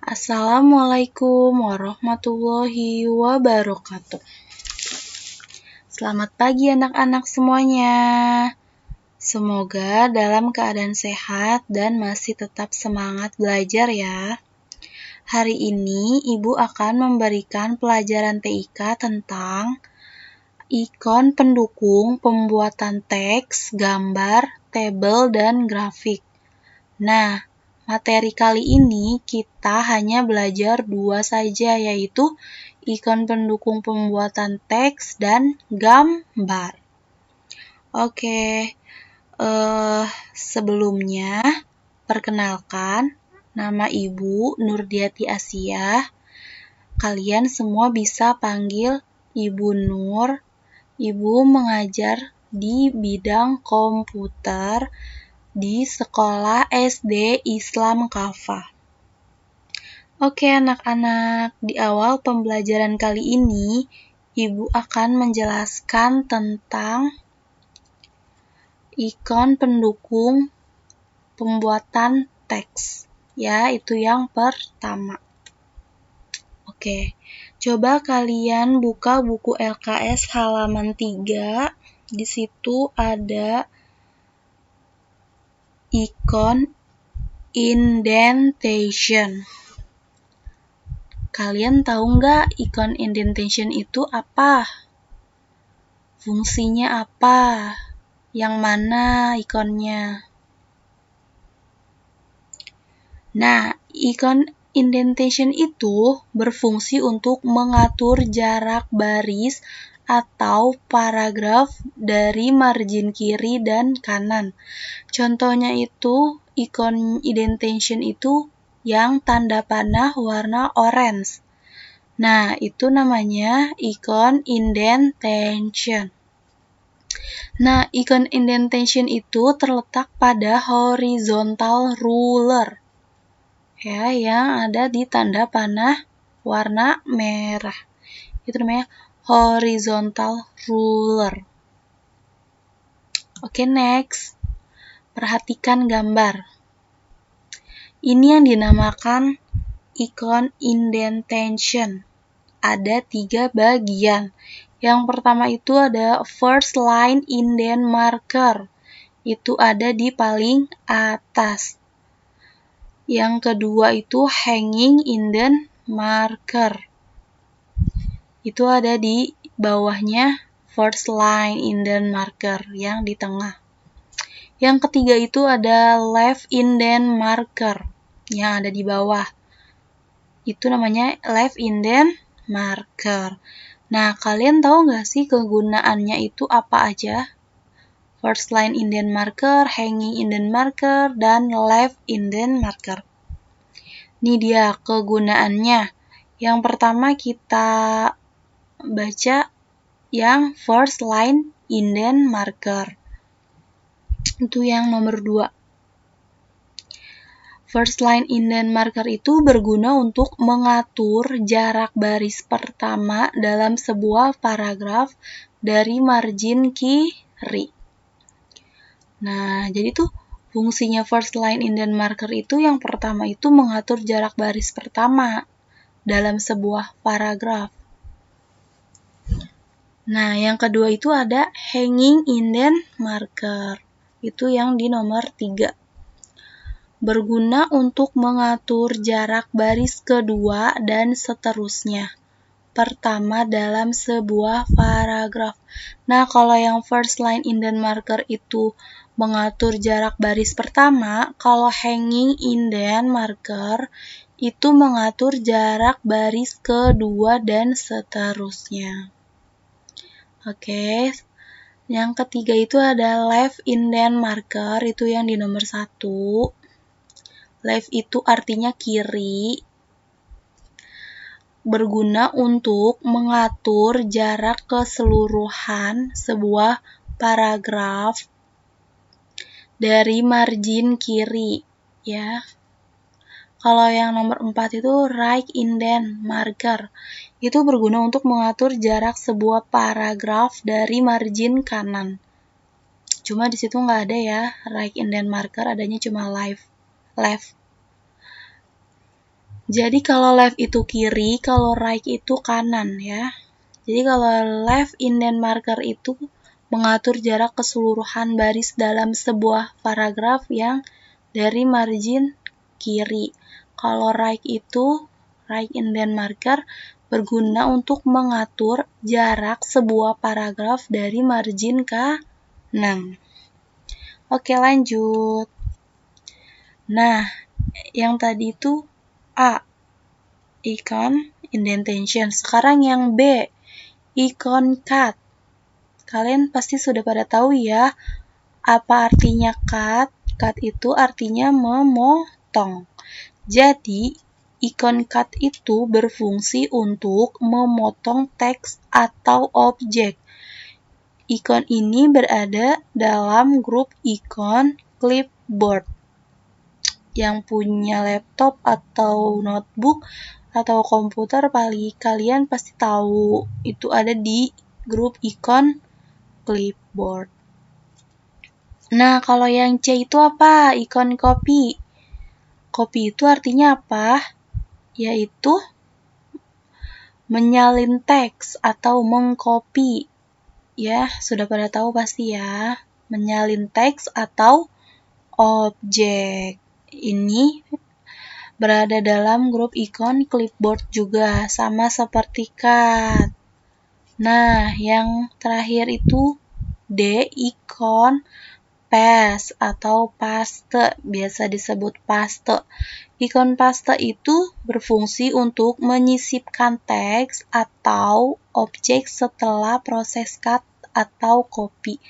Assalamualaikum warahmatullahi wabarakatuh. Selamat pagi anak-anak semuanya. Semoga dalam keadaan sehat dan masih tetap semangat belajar ya. Hari ini Ibu akan memberikan pelajaran TIK tentang ikon pendukung pembuatan teks, gambar, tabel, dan grafik. Nah, materi kali ini kita hanya belajar 2 saja, yaitu ikon pendukung pembuatan teks dan gambar. Oke, sebelumnya perkenalkan, nama Ibu Nurdiati Asia. Kalian semua bisa panggil Ibu Nur. Ibu mengajar di bidang komputer di sekolah SD Islam Kafah. Oke anak-anak, di awal pembelajaran kali ini, Ibu akan menjelaskan tentang ikon pendukung pembuatan teks. Ya, itu yang pertama. Oke, coba kalian buka buku LKS halaman 3. Di situ ada ikon indentation. Kalian tahu nggak ikon indentation itu apa? Fungsinya apa? Yang mana ikonnya? Nah, ikon indentation itu berfungsi untuk mengatur jarak baris atau paragraf dari margin kiri dan kanan. Contohnya itu, ikon indentation itu yang tanda panah warna orange. Nah, itu namanya ikon indentation. Nah, ikon indentation itu terletak pada horizontal ruler. Ya, yang ada di tanda panah warna merah. Itu namanya horizontal ruler. Oke, next. Perhatikan gambar. Ini yang dinamakan ikon indentation. Ada 3 bagian. Yang pertama itu ada first line indent marker. Itu ada di paling atas. Yang kedua itu hanging indent marker. Itu ada di bawahnya first line indent marker yang di tengah. Yang ketiga itu ada left indent marker yang ada di bawah. Itu namanya left indent marker. Nah, kalian tahu nggak sih kegunaannya itu apa aja? First line indent marker, hanging indent marker, dan left indent marker. Ini dia kegunaannya. Yang pertama kita baca yang first line indent marker. Itu yang nomor 2. First line indent marker itu berguna untuk mengatur jarak baris pertama dalam sebuah paragraf dari margin kiri. Nah, jadi tuh fungsinya first line indent marker itu yang pertama itu mengatur jarak baris pertama dalam sebuah paragraf. Nah, yang kedua itu ada hanging indent marker. Itu yang di nomor 3. Berguna untuk mengatur jarak baris kedua dan seterusnya. Pertama dalam sebuah paragraf. Nah, kalau yang first line indent marker itu mengatur jarak baris pertama, kalau hanging indent marker itu mengatur jarak baris kedua dan seterusnya. Oke, yang ketiga itu ada left indent marker, itu yang di nomor 1. Left itu artinya kiri. Berguna untuk mengatur jarak keseluruhan sebuah paragraf dari margin kiri, ya. Kalau yang nomor 4 itu right indent marker. Itu berguna untuk mengatur jarak sebuah paragraf dari margin kanan. Cuma di situ nggak ada ya right indent marker, adanya cuma left. Jadi kalau left itu kiri, kalau right itu kanan ya. Jadi kalau left indent marker itu mengatur jarak keseluruhan baris dalam sebuah paragraf yang dari margin kiri. Kalau right itu, right indent marker, berguna untuk mengatur jarak sebuah paragraf dari margin kanan. Oke, lanjut. Nah, yang tadi itu A, icon indentation. Sekarang yang B, icon cut. Kalian pasti sudah pada tahu ya, apa artinya cut? Cut itu artinya memotong. Jadi, icon cut itu berfungsi untuk memotong teks atau objek. Icon ini berada dalam grup icon clipboard. Yang punya laptop atau notebook atau komputer kalian pasti tahu itu ada di grup icon clipboard. Nah, kalau yang C itu apa? Icon copy. Copy itu artinya apa? Yaitu menyalin teks atau mengcopy. Ya, sudah pada tahu pasti ya. Menyalin teks atau objek. Ini berada dalam grup icon clipboard juga, sama seperti cut. Nah, yang terakhir itu D, icon paste atau paste, biasa disebut paste. Icon paste itu berfungsi untuk menyisipkan teks atau objek setelah proses cut atau copy.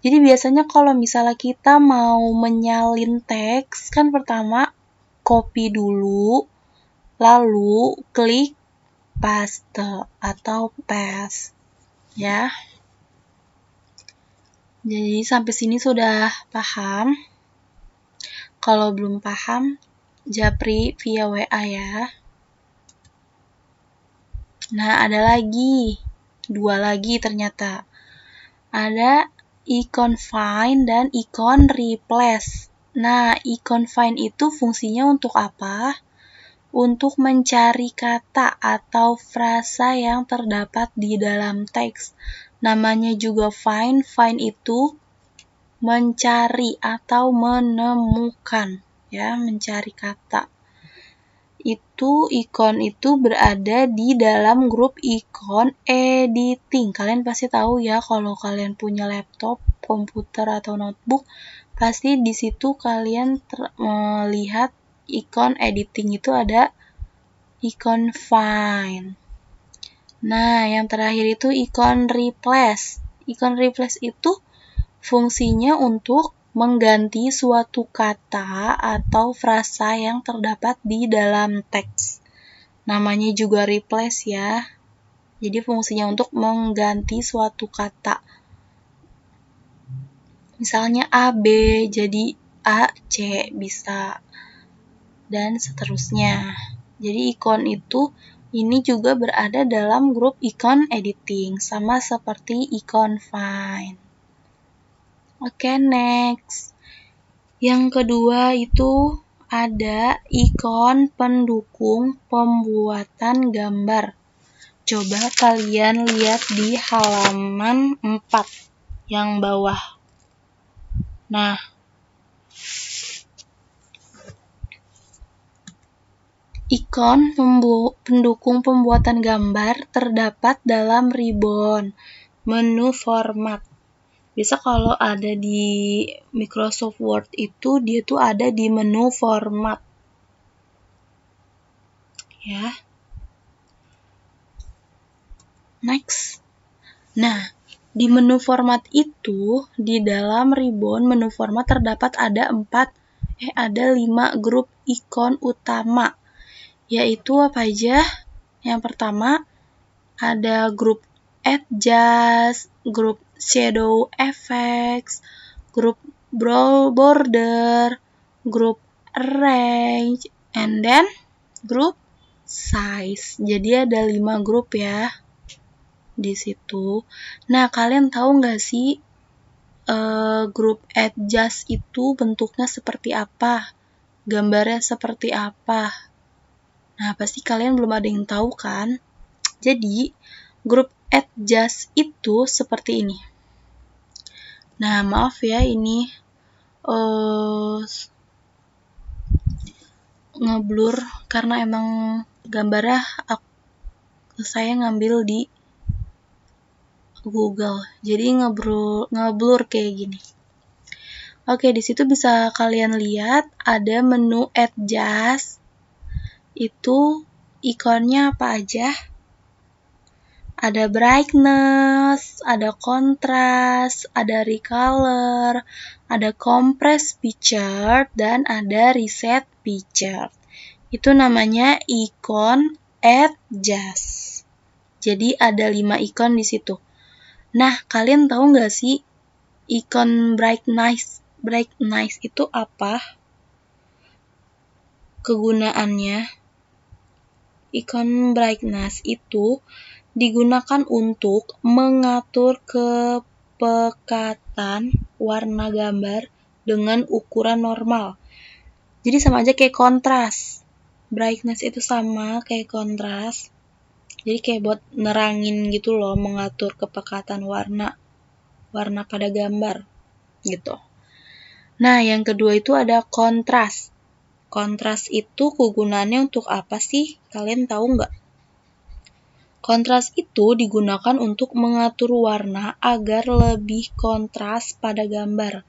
Jadi biasanya kalau misalnya kita mau menyalin teks, kan pertama copy dulu, lalu klik paste atau paste. Ya. Jadi sampai sini sudah paham? Kalau belum paham, japri via WA ya. Nah, ada lagi. 2 lagi ternyata. Ada icon find dan icon replace. Nah, icon find itu fungsinya untuk apa? Untuk mencari kata atau frasa yang terdapat di dalam teks. Namanya juga find. Find itu mencari atau menemukan, ya, mencari kata. Itu icon itu berada di dalam grup icon editing. Kalian pasti tahu ya, kalau kalian punya laptop, komputer atau notebook, pasti di situ kalian melihat icon editing itu ada icon find. Nah, yang terakhir itu icon replace. Icon replace itu fungsinya untuk mengganti suatu kata atau frasa yang terdapat di dalam teks. Namanya juga replace ya. Jadi fungsinya untuk mengganti suatu kata. Misalnya A, B, jadi A, C bisa. Dan seterusnya. Jadi icon itu ini juga berada dalam grup icon editing, sama seperti icon find. Oke, next. Yang kedua itu ada icon pendukung pembuatan gambar. Coba kalian lihat di halaman 4 yang bawah. Nah, ikon pendukung pembuatan gambar terdapat dalam ribbon menu format. Biasa kalau ada di Microsoft Word itu dia tuh ada di menu format. Ya. Next. Nah, di menu format itu di dalam ribbon menu format terdapat ada 5 grup ikon utama. Yaitu apa aja? Yang pertama ada grup adjust, grup shadow effects, grup border, grup arrange, and then grup size. Jadi ada 5 grup ya di situ. Nah, kalian tahu nggak sih grup adjust itu bentuknya seperti apa? Gambarnya seperti apa? Nah, pasti kalian belum ada yang tahu kan? Jadi, grup adjust itu seperti ini. Nah, maaf ya, ini ngeblur karena emang gambarnya saya ngambil di Google. Jadi ngeblur kayak gini. Oke, di situ bisa kalian lihat ada menu adjust. Itu ikonnya apa aja? Ada brightness, ada contrast, ada recolor, ada compress picture, dan ada reset picture. Itu namanya ikon adjust. Jadi ada 5 ikon di situ. Nah, kalian tahu nggak sih ikon brightness itu apa? Kegunaannya, ikon brightness itu digunakan untuk mengatur kepekatan warna gambar dengan ukuran normal. Jadi sama aja kayak kontras. Brightness itu sama kayak kontras. Jadi kayak buat nerangin gitu loh, mengatur kepekatan warna pada gambar gitu. Nah, yang kedua itu ada kontras. Kontras itu kegunaannya untuk apa sih? Kalian tahu nggak? Kontras itu digunakan untuk mengatur warna agar lebih kontras pada gambar.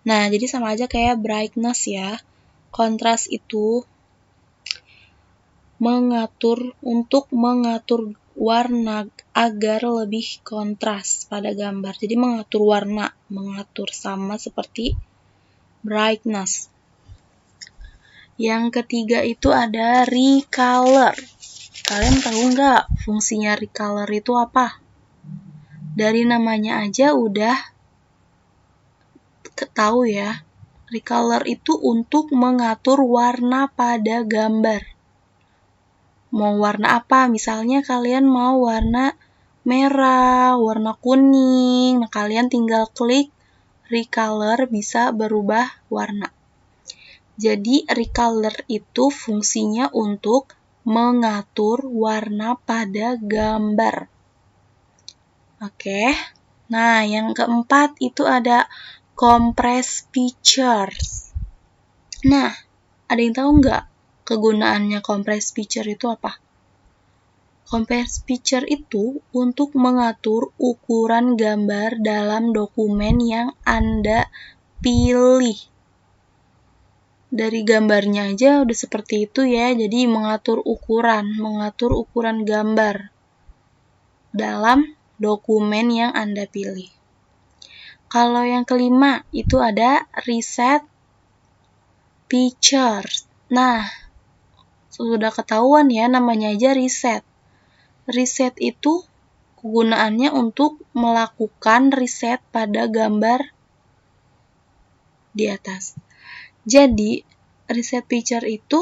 Nah, jadi sama aja kayak brightness ya. Kontras itu untuk mengatur warna agar lebih kontras pada gambar. Jadi mengatur warna, mengatur sama seperti brightness. Yang ketiga itu ada recolor. Kalian tahu nggak fungsinya recolor itu apa? Dari namanya aja udah tahu ya. Recolor itu untuk mengatur warna pada gambar. Mau warna apa? Misalnya kalian mau warna merah, warna kuning. Nah, kalian tinggal klik recolor bisa berubah warna. Jadi recolor itu fungsinya untuk mengatur warna pada gambar. Oke. Nah, yang keempat itu ada compress pictures. Nah, ada yang tahu nggak kegunaannya compress picture itu apa? Compress picture itu untuk mengatur ukuran gambar dalam dokumen yang Anda pilih. Dari gambarnya aja udah seperti itu ya, jadi mengatur ukuran gambar dalam dokumen yang Anda pilih. Kalau yang kelima itu ada reset pictures. Nah, sudah ketahuan ya namanya aja reset. Reset itu kegunaannya untuk melakukan reset pada gambar di atas. Jadi, reset picture itu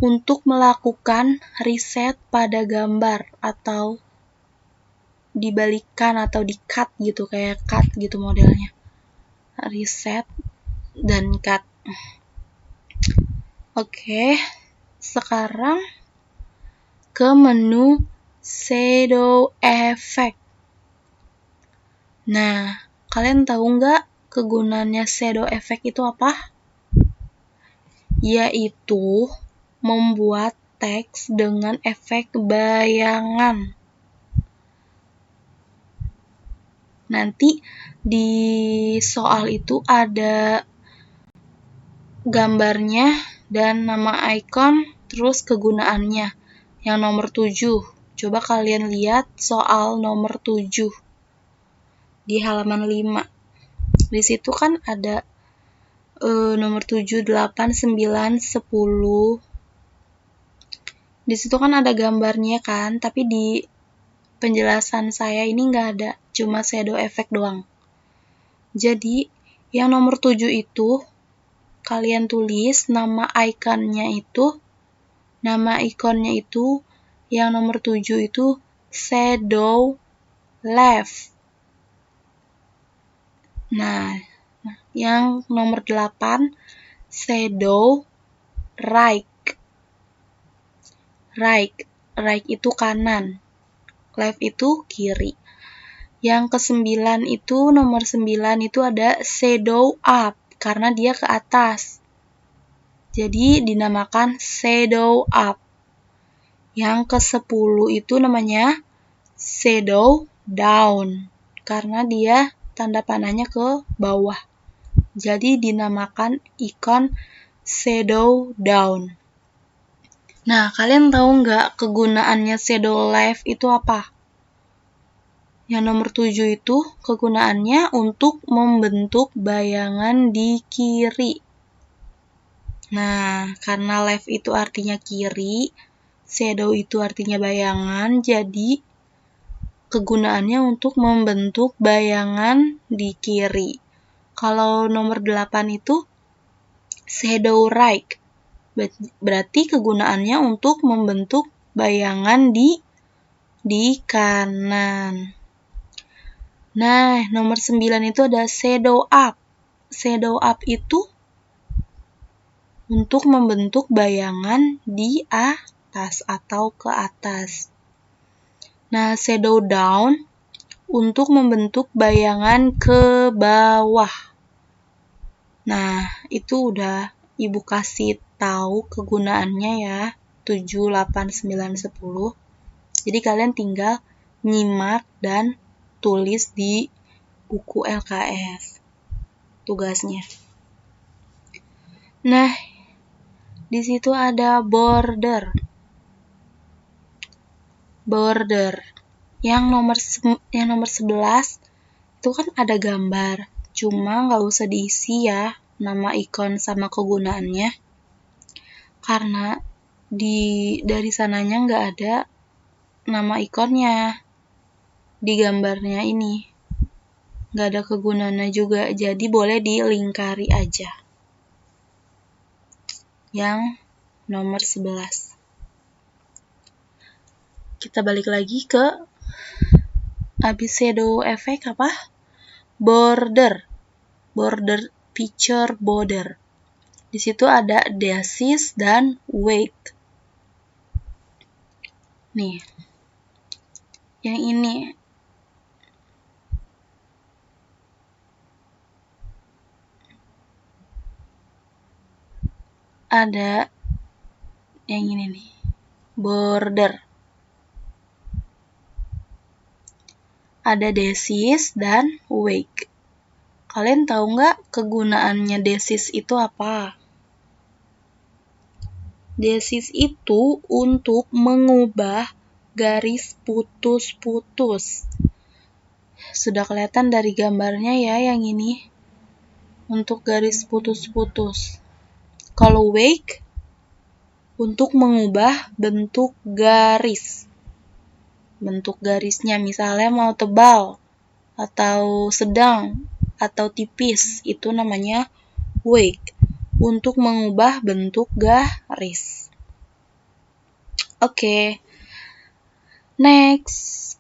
untuk melakukan reset pada gambar atau dibalikan atau di-cut gitu, kayak cut gitu modelnya. Reset dan cut. Oke, sekarang ke menu shadow effect. Nah, kalian tahu nggak kegunaannya shadow effect itu apa? Yaitu membuat teks dengan efek bayangan. Nanti di soal itu ada gambarnya dan nama icon, terus kegunaannya. Yang nomor 7. Coba kalian lihat soal nomor 7 di halaman 5. Di situ kan ada nomor 7, 8, 9, 10. Di situ kan ada gambarnya kan, tapi di penjelasan saya ini nggak ada, cuma shadow effect doang. Jadi, yang nomor 7 itu kalian tulis nama ikonnya itu yang nomor 7 itu shadow left. Nah, yang nomor 8 shadow right. right. Right itu kanan. Left itu kiri. Yang ke-9 itu, nomor 9 itu ada shadow up, karena dia ke atas. Jadi dinamakan shadow up. Yang ke-10 itu namanya shadow down, karena dia tanda panahnya ke bawah. Jadi dinamakan ikon shadow down. Nah, kalian tahu nggak kegunaannya shadow left itu apa? Yang nomor 7 itu kegunaannya untuk membentuk bayangan di kiri. Nah, karena left itu artinya kiri, shadow itu artinya bayangan, jadi kegunaannya untuk membentuk bayangan di kiri. Kalau nomor 8 itu shadow right, berarti kegunaannya untuk membentuk bayangan di kanan. Nah, nomor 9 itu ada shadow up. Shadow up itu untuk membentuk bayangan di atas atau ke atas. Nah, shadow down untuk membentuk bayangan ke bawah. Nah, itu udah Ibu kasih tahu kegunaannya ya, 7, 8, 9, 10. Jadi kalian tinggal nyimak dan tulis di buku LKS tugasnya. Nah, di situ ada border. Border. Yang nomor 11 itu kan ada gambar. Cuma nggak usah diisi ya nama ikon sama kegunaannya. Karena dari sananya nggak ada nama ikonnya di gambarnya ini. Nggak ada kegunaannya juga, jadi boleh dilingkari aja. Yang nomor 11. Kita balik lagi ke habis shadow effect apa? Border. Border, picture border. Di situ ada disease dan weight. Nih. Yang ini ada yang ini nih. Border. Ada disease dan weight. Kalian tahu nggak kegunaannya disease itu apa? Disease itu untuk mengubah garis putus-putus. Sudah kelihatan dari gambarnya ya yang ini. Untuk garis putus-putus. Kalau weight untuk mengubah bentuk garis. Bentuk garisnya misalnya mau tebal atau sedang atau tipis, itu namanya weight, untuk mengubah bentuk garis. Oke. Next.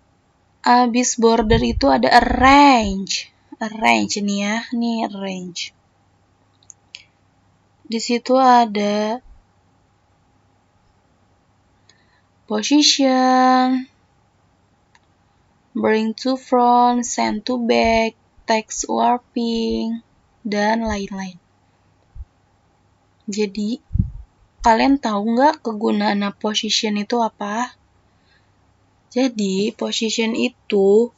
Abis border itu ada arrange. Arrange nih ya, nih arrange. Di situ ada position, bring to front, send to back, text warping, dan lain-lain. Jadi, kalian tahu nggak kegunaan position itu apa? Jadi, position itu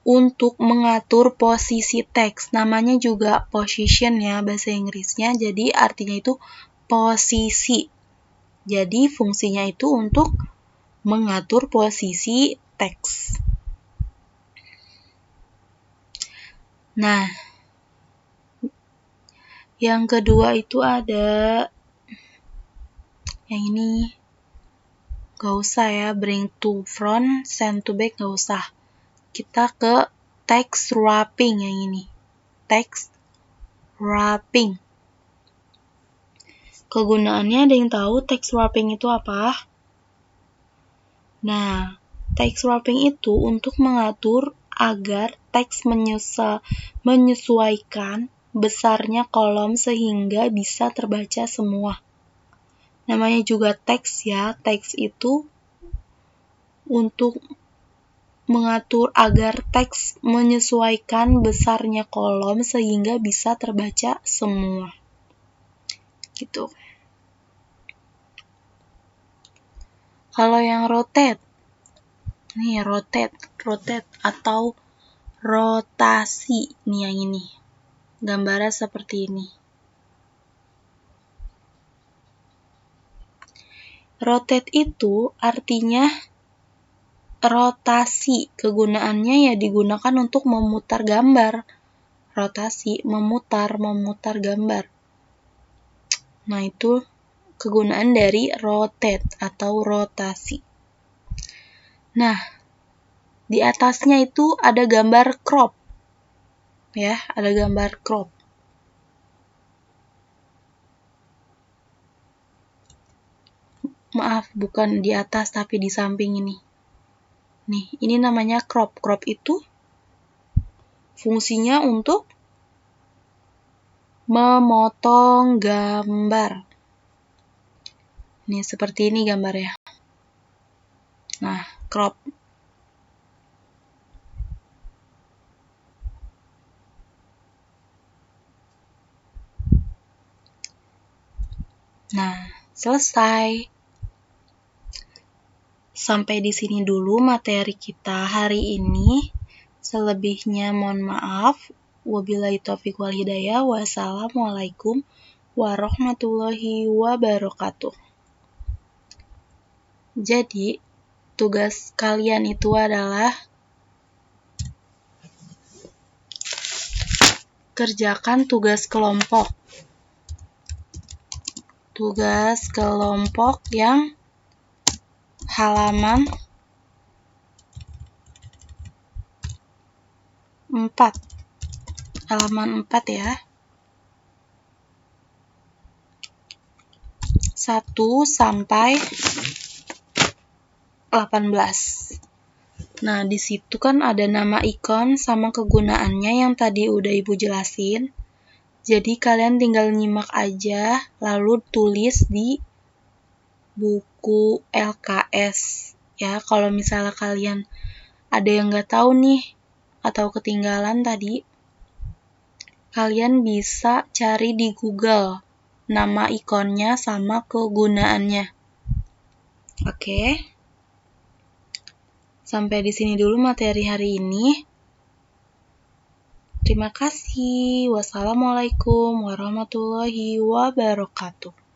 untuk mengatur posisi teks. Namanya juga position ya, bahasa Inggrisnya. Jadi, artinya itu posisi. Jadi, fungsinya itu untuk mengatur posisi teks. Nah, yang kedua itu ada yang ini. Gak usah ya, bring to front, send to back, gak usah. Kita ke text wrapping yang ini. Text wrapping. Kegunaannya ada yang tahu text wrapping itu apa? Nah, text wrapping itu untuk mengatur agar teks menyesuaikan besarnya kolom sehingga bisa terbaca semua. Namanya juga teks ya. Teks itu untuk mengatur agar teks menyesuaikan besarnya kolom sehingga bisa terbaca semua. Gitu. Kalau yang rotate, nih rotate atau rotasi, nih yang ini. Gambarnya seperti ini. Rotate itu artinya rotasi, kegunaannya ya digunakan untuk memutar gambar. Rotasi, memutar gambar. Nah, itu kegunaan dari rotate atau rotasi. Nah, di atasnya itu ada gambar crop. Ya, ada gambar crop. Maaf, bukan di atas tapi di samping ini. Nih, ini namanya crop. Crop itu fungsinya untuk memotong gambar. Nih, seperti ini gambarnya. Nah, crop. Nah, selesai. Sampai di sini dulu materi kita hari ini. Selebihnya mohon maaf. Wabillahi taufiq wal hidayah. Wassalamualaikum warahmatullahi wabarakatuh. Jadi, tugas kalian itu adalah kerjakan tugas kelompok. Tugas kelompok yang halaman 4. Halaman 4 ya. 1 sampai 18. Nah, di situ kan ada nama ikon sama kegunaannya yang tadi udah Ibu jelasin. Jadi kalian tinggal nyimak aja, lalu tulis di buku LKS. Ya, kalau misalnya kalian ada yang nggak tahu nih, atau ketinggalan tadi, kalian bisa cari di Google nama ikonnya sama kegunaannya. Oke. Sampai di sini dulu materi hari ini. Terima kasih. Wassalamualaikum warahmatullahi wabarakatuh.